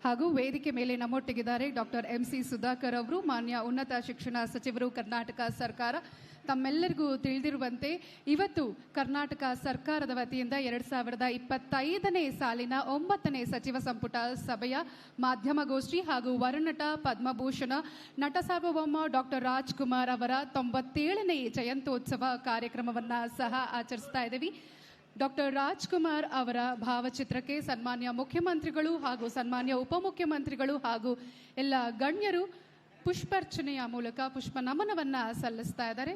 ಹಾಗೂ ವೇದಿಕೆ ಮೇಲೆ ನಮ್ಮೊಟ್ಟಿಗಿದ್ದಾರೆ ಡಾಕ್ಟರ್ MC ಸುಧಾಕರ್ ಅವರು, ಮಾನ್ಯ ಉನ್ನತ ಶಿಕ್ಷಣ ಸಚಿವರು, ಕರ್ನಾಟಕ ಸರ್ಕಾರ. ತಮ್ಮೆಲ್ಲರಿಗೂ ತಿಳಿದಿರುವಂತೆ ಇವತ್ತು ಕರ್ನಾಟಕ ಸರ್ಕಾರದ ವತಿಯಿಂದ 2025ನೇ ಸಾಲಿನ 9ನೇ ಸಚಿವ ಸಂಪುಟ ಸಭೆಯ ಮಾಧ್ಯಮಗೋಷ್ಠಿ ಹಾಗೂ ವರನಟ ಪದ್ಮಭೂಷಣ ನಟ ಸಾರ್ವಭೌಮ ಡಾಕ್ಟರ್ ರಾಜ್ಕುಮಾರ್ ಅವರ 97ನೇ ಜಯಂತ್ಯೋತ್ಸವ ಕಾರ್ಯಕ್ರಮವನ್ನು ಸಹ ಆಚರಿಸ್ತಾ ಇದ್ದೀವಿ. ಡಾಕ್ಟರ್ ರಾಜ್ಕುಮಾರ್ ಅವರ ಭಾವಚಿತ್ರಕ್ಕೆ ಸನ್ಮಾನ್ಯ ಮುಖ್ಯಮಂತ್ರಿಗಳು ಹಾಗೂ ಸನ್ಮಾನ್ಯ ಉಪಮುಖ್ಯಮಂತ್ರಿಗಳು ಹಾಗೂ ಎಲ್ಲ ಗಣ್ಯರು ಪುಷ್ಪಾರ್ಚನೆಯ ಮೂಲಕ ಪುಷ್ಪ ನಮನವನ್ನ ಸಲ್ಲಿಸ್ತಾ ಇದ್ದಾರೆ.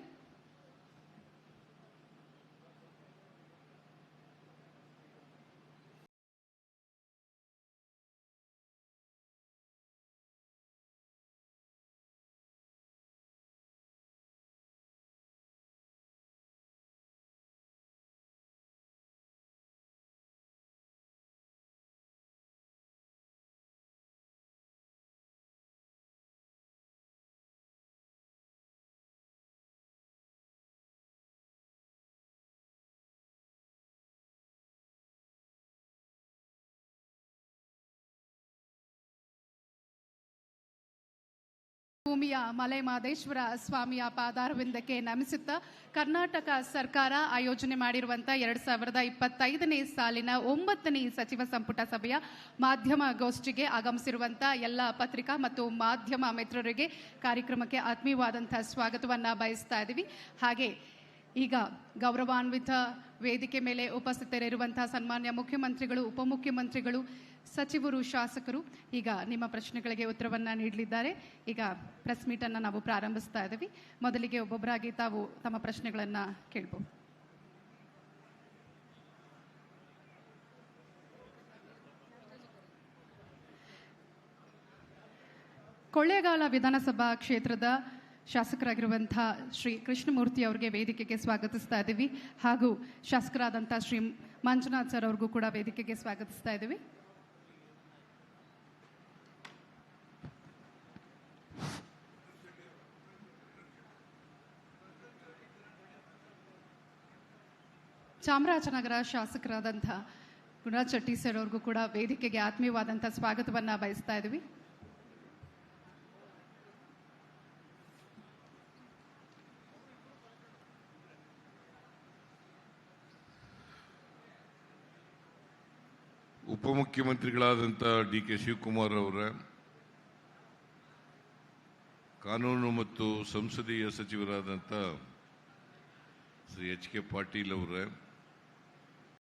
ಭೂಮಿಯ ಮಲೆ ಮಹದೇಶ್ವರ ಸ್ವಾಮಿಯ ಪಾದಾರವಿಂದಕ್ಕೆ ನಮಿಸುತ್ತಾ ಕರ್ನಾಟಕ ಸರ್ಕಾರ ಆಯೋಜನೆ ಮಾಡಿರುವಂತಹ 2025ನೇ ಸಾಲಿನ 9ನೇ ಸಚಿವ ಸಂಪುಟ ಸಭೆಯ ಮಾಧ್ಯಮ ಗೋಷ್ಠಿಗೆ ಆಗಮಿಸಿರುವಂತಹ ಎಲ್ಲ ಪತ್ರಿಕಾ ಮತ್ತು ಮಾಧ್ಯಮ ಮಿತ್ರರಿಗೆ ಕಾರ್ಯಕ್ರಮಕ್ಕೆ ಆತ್ಮೀಯವಾದಂತಹ ಸ್ವಾಗತವನ್ನ ಬಯಸ್ತಾ ಇದ್ದೀವಿ. ಹಾಗೆ ಈಗ ಗೌರವಾನ್ವಿತ ವೇದಿಕೆ ಮೇಲೆ ಉಪಸ್ಥಿತರಿರುವಂತಹ ಸನ್ಮಾನ್ಯ ಮುಖ್ಯಮಂತ್ರಿಗಳು, ಉಪಮುಖ್ಯಮಂತ್ರಿಗಳು, ಸಚಿವರು, ಶಾಸಕರು ಈಗ ನಿಮ್ಮ ಪ್ರಶ್ನೆಗಳಿಗೆ ಉತ್ತರವನ್ನ ನೀಡಲಿದ್ದಾರೆ. ಈಗ ಪ್ರೆಸ್ ಮೀಟ್ ಅನ್ನ ನಾವು ಪ್ರಾರಂಭಿಸ್ತಾ ಇದ್ದೀವಿ. ಮೊದಲಿಗೆ ಒಬ್ಬೊಬ್ಬರಾಗಿ ತಾವು ತಮ್ಮ ಪ್ರಶ್ನೆಗಳನ್ನ ಕೇಳಬಹುದು. ಕೊಳ್ಳೇಗಾಲ ವಿಧಾನಸಭಾ ಕ್ಷೇತ್ರದ ಶಾಸಕರಾಗಿರುವಂತಹ ಶ್ರೀ ಕೃಷ್ಣಮೂರ್ತಿ ಅವರಿಗೆ ವೇದಿಕೆಗೆ ಸ್ವಾಗತಿಸ್ತಾ ಇದ್ದೀವಿ. ಹಾಗೂ ಶಾಸಕರಾದಂತಹ ಶ್ರೀ ಮಂಜುನಾಥ್ ಸರ್ ಅವ್ರಿಗೂ ಕೂಡ ವೇದಿಕೆಗೆ ಸ್ವಾಗತಿಸ್ತಾ ಇದ್ದೀವಿ. ಚಾಮರಾಜನಗರ ಶಾಸಕರಾದಂತಹ ಗುಣರಾಜ್ ಶೆಟ್ಟಿ ಸರ್ ಅವ್ರಿಗೂ ಕೂಡ ವೇದಿಕೆಗೆ ಆತ್ಮೀಯವಾದಂತಹ ಸ್ವಾಗತವನ್ನ ಬಯಸ್ತಾ ಇದ್ದೀವಿ. ಉಪಮುಖ್ಯಮಂತ್ರಿಗಳಾದಂಥ DK ಶಿವಕುಮಾರ್ ಅವರ, ಕಾನೂನು ಮತ್ತು ಸಂಸದೀಯ ಸಚಿವರಾದಂಥ ಶ್ರೀ HK ಪಾಟೀಲ್ ಅವರ,